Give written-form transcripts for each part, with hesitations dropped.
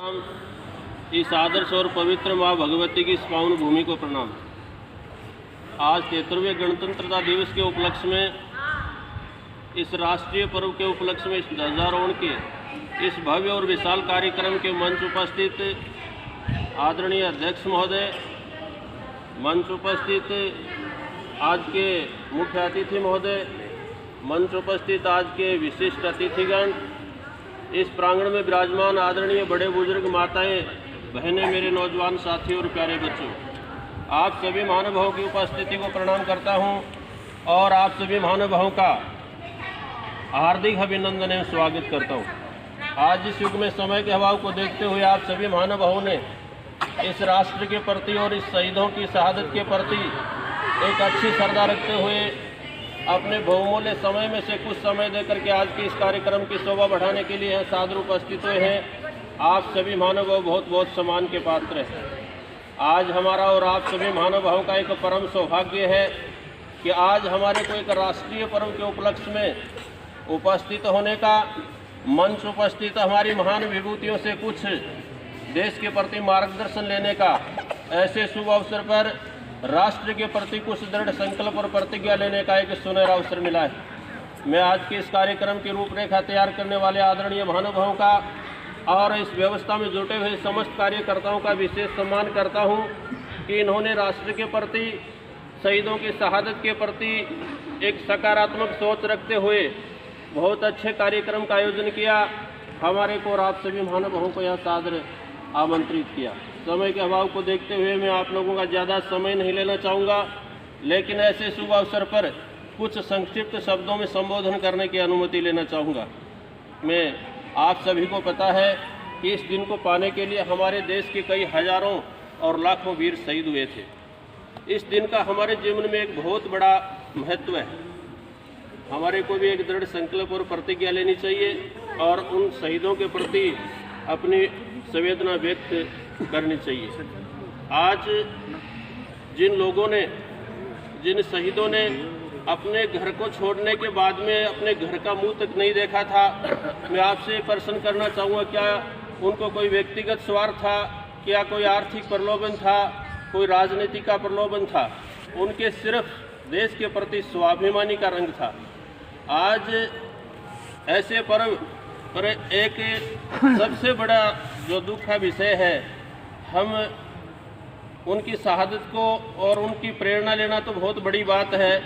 इस आदर्श और पवित्र माँ भगवती की इस पावन भूमि को प्रणाम। आज 73वें गणतंत्रता दिवस के उपलक्ष्य में, इस राष्ट्रीय पर्व के उपलक्ष्य में, इस ध्वजारोहण के इस भव्य और विशाल कार्यक्रम के मंच उपस्थित आदरणीय अध्यक्ष महोदय, मंच उपस्थित आज के मुख्य अतिथि महोदय, मंच उपस्थित आज के विशिष्ट अतिथिगण, इस प्रांगण में विराजमान आदरणीय बड़े बुजुर्ग, माताएं, बहनें, मेरे नौजवान साथी और प्यारे बच्चों, आप सभी महानुभावों की उपस्थिति को प्रणाम करता हूं और आप सभी महानुभावों का हार्दिक अभिनंदन एवं स्वागत करता हूं। आज इस युग में समय के अभाव को देखते हुए आप सभी महानुभावों ने इस राष्ट्र के प्रति और इस शहीदों की शहादत के प्रति एक अच्छी श्रद्धा रखते हुए अपने बहुमूल्य समय में से कुछ समय देकर के आज के इस कार्यक्रम की शोभा बढ़ाने के लिए सादर उपस्थित हुए हैं। आप सभी महानुभाव बहुत बहुत सम्मान के पात्र हैं। आज हमारा और आप सभी महानुभावों का एक परम सौभाग्य है कि आज हमारे को एक राष्ट्रीय पर्व के उपलक्ष्य में उपस्थित होने का मंच, उपस्थित हमारी महान विभूतियों से कुछ देश के प्रति मार्गदर्शन लेने का, ऐसे शुभ अवसर पर राष्ट्र के प्रति कुछ दृढ़ संकल्प और प्रतिज्ञा लेने का एक सुनहरा अवसर मिला है। मैं आज के इस कार्यक्रम की रूपरेखा तैयार करने वाले आदरणीय महानुभावों का और इस व्यवस्था में जुटे हुए समस्त कार्यकर्ताओं का विशेष सम्मान करता हूं कि इन्होंने राष्ट्र के प्रति, शहीदों की शहादत के प्रति एक सकारात्मक सोच रखते हुए बहुत अच्छे कार्यक्रम का आयोजन किया। हमारे को और आप सभी महानुभावों को यह सादर आमंत्रित किया। समय के अभाव को देखते हुए मैं आप लोगों का ज़्यादा समय नहीं लेना चाहूँगा, लेकिन ऐसे शुभ अवसर पर कुछ संक्षिप्त शब्दों में संबोधन करने की अनुमति लेना चाहूँगा। मैं आप सभी को पता है कि इस दिन को पाने के लिए हमारे देश के कई हजारों और लाखों वीर शहीद हुए थे। इस दिन का हमारे जीवन में एक बहुत बड़ा महत्व है। हमारे को भी एक दृढ़ संकल्प और प्रतिज्ञा लेनी चाहिए और उन शहीदों के प्रति अपनी संवेदना व्यक्त करनी चाहिए। आज जिन लोगों ने, जिन शहीदों ने अपने घर को छोड़ने के बाद में अपने घर का मुंह तक नहीं देखा था, मैं आपसे प्रश्न करना चाहूँगा, क्या उनको कोई व्यक्तिगत स्वार्थ था? क्या कोई आर्थिक प्रलोभन था? कोई राजनीति का प्रलोभन था? उनके सिर्फ देश के प्रति स्वाभिमानी का रंग था। आज ऐसे पर्व पर एक सबसे बड़ा जो दुख का विषय है, हम उनकी शहादत को और उनकी प्रेरणा लेना तो बहुत बड़ी बात है।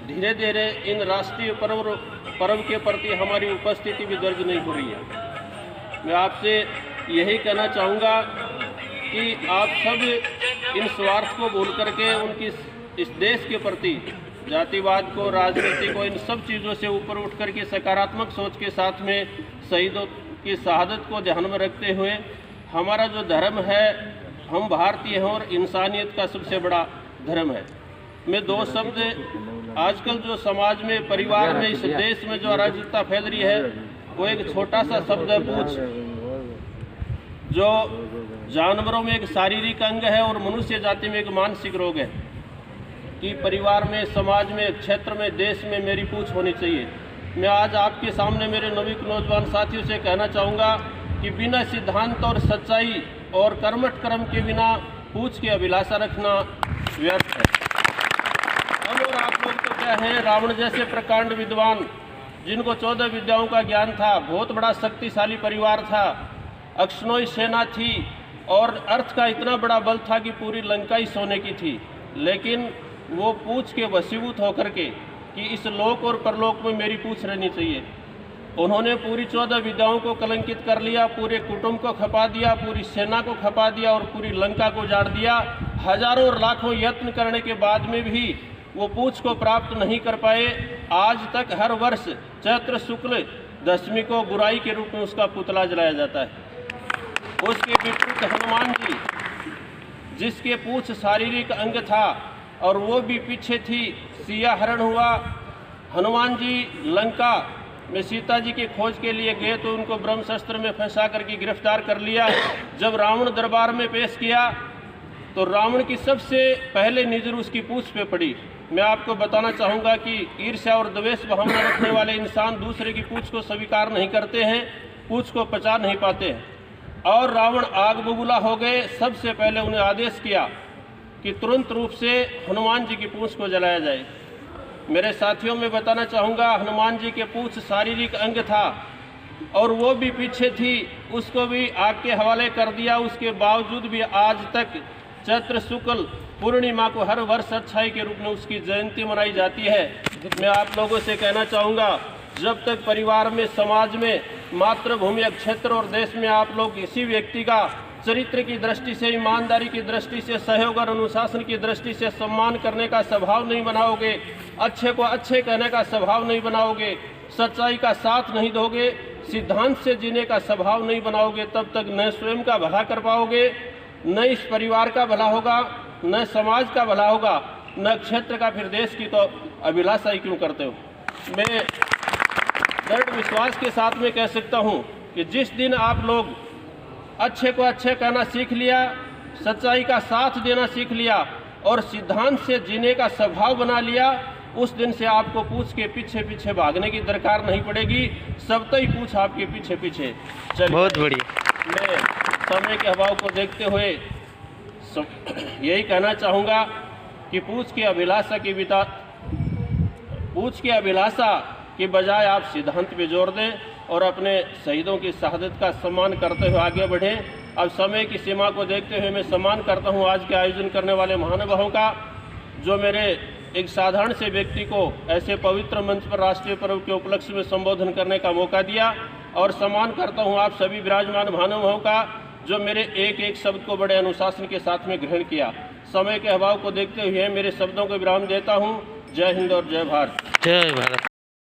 धीरे धीरे इन राष्ट्रीय पर्व के प्रति हमारी उपस्थिति भी दर्ज नहीं हो रही है। मैं आपसे यही कहना चाहूँगा कि आप सब इन स्वार्थ को भूल करके उनकी इस देश के प्रति, जातिवाद को, राजनीति को, इन सब चीज़ों से ऊपर उठ करके सकारात्मक सोच के साथ में शहीदों की शहादत को ध्यान में रखते हुए हमारा जो धर्म है, हम भारतीय हैं और इंसानियत का सबसे बड़ा धर्म है। मैं दो शब्द, आजकल जो समाज में, परिवार में, इस देश में जो अराजकता फैल रही है, वो एक छोटा सा शब्द है पूछ, जो जानवरों में एक शारीरिक अंग है और मनुष्य जाति में एक मानसिक रोग है कि परिवार में, समाज में, क्षेत्र में, देश में मेरी पूछ होनी चाहिए। मैं आज आपके सामने मेरे नौजवान साथियों से कहना चाहूँगा कि बिना सिद्धांत और सच्चाई और कर्मठ कर्म के बिना पूछ की अभिलाषा रखना व्यर्थ है। हम और आप लोग तो क्या है, रावण जैसे प्रकांड विद्वान, जिनको 14 विद्याओं का ज्ञान था, बहुत बड़ा शक्तिशाली परिवार था, अक्षनोई सेना थी और अर्थ का इतना बड़ा बल था कि पूरी लंका ही सोने की थी, लेकिन वो पूछ के वशीभूत होकर के कि इस लोक और परलोक में मेरी पूछ रहनी चाहिए, उन्होंने पूरी 14 विद्याओं को कलंकित कर लिया, पूरे कुटुंब को खपा दिया, पूरी सेना को खपा दिया और पूरी लंका को उजाड़ दिया। हजारों और लाखों यत्न करने के बाद में भी वो पूछ को प्राप्त नहीं कर पाए। आज तक हर वर्ष चैत्र शुक्ल दशमी को बुराई के रूप में उसका पुतला जलाया जाता है। उसके विपरीत हनुमान जी, जिसके पूछ शारीरिक अंग था और वो भी पीछे थी, सिया हरण हुआ। हनुमान जी लंका में सीता जी की खोज के लिए गए तो उनको ब्रह्मशस्त्र में फंसा करके गिरफ्तार कर लिया। जब रावण दरबार में पेश किया तो रावण की सबसे पहले नज़र उसकी पूछ पे पड़ी। मैं आपको बताना चाहूँगा कि ईर्ष्या और द्वेष भावना रखने वाले इंसान दूसरे की पूछ को स्वीकार नहीं करते हैं, पूछ को पचा नहीं पाते हैं। और रावण आग बबूला हो गए, सबसे पहले उन्हें आदेश किया कि तुरंत रूप से हनुमान जी की पूंछ को जलाया जाए। मेरे साथियों, में बताना चाहूँगा, हनुमान जी के पूंछ शारीरिक अंग था और वो भी पीछे थी, उसको भी आग के हवाले कर दिया। उसके बावजूद भी आज तक चैत्र शुक्ल पूर्णिमा को हर वर्ष अच्छाई के रूप में उसकी जयंती मनाई जाती है। मैं आप लोगों से कहना चाहूँगा, जब तक परिवार में, समाज में, मातृभूमि, क्षेत्र और देश में आप लोग किसी व्यक्ति का चरित्र की दृष्टि से, ईमानदारी की दृष्टि से, सहयोग और अनुशासन की दृष्टि से सम्मान करने का स्वभाव नहीं बनाओगे, अच्छे को अच्छे कहने का स्वभाव नहीं बनाओगे, सच्चाई का साथ नहीं दोगे, सिद्धांत से जीने का स्वभाव नहीं बनाओगे, तब तक न स्वयं का भला कर पाओगे, न इस परिवार का भला होगा, न समाज का भला होगा, न क्षेत्र का, फिर देश की तो अभिलाषा ही क्यों करते हो। मैं दृढ़ विश्वास के साथ में कह सकता हूँ कि जिस दिन आप लोग अच्छे को अच्छे कहना सीख लिया, सच्चाई का साथ देना सीख लिया और सिद्धांत से जीने का स्वभाव बना लिया, उस दिन से आपको पूछ के पीछे पीछे भागने की दरकार नहीं पड़ेगी, सब तो ही पूछ आपके पीछे पीछे चलिए। बहुत बढ़िया। मैं समय के अभाव को देखते हुए यही कहना चाहूँगा कि पूछ की अभिलाषा की बजाय आप सिद्धांत पे जोर दें और अपने शहीदों की शहादत का सम्मान करते हुए आगे बढ़ें। अब समय की सीमा को देखते हुए मैं सम्मान करता हूँ आज के आयोजन करने वाले महानुभावों का, जो मेरे एक साधारण से व्यक्ति को ऐसे पवित्र मंच पर राष्ट्रीय पर्व के उपलक्ष्य में संबोधन करने का मौका दिया, और सम्मान करता हूँ आप सभी विराजमान महानुभावों का, जो मेरे एक एक शब्द को बड़े अनुशासन के साथ में ग्रहण किया। समय के अभाव को देखते हुए मेरे शब्दों को विराम देता हूँ। जय हिंद और जय भारत। जय भारत।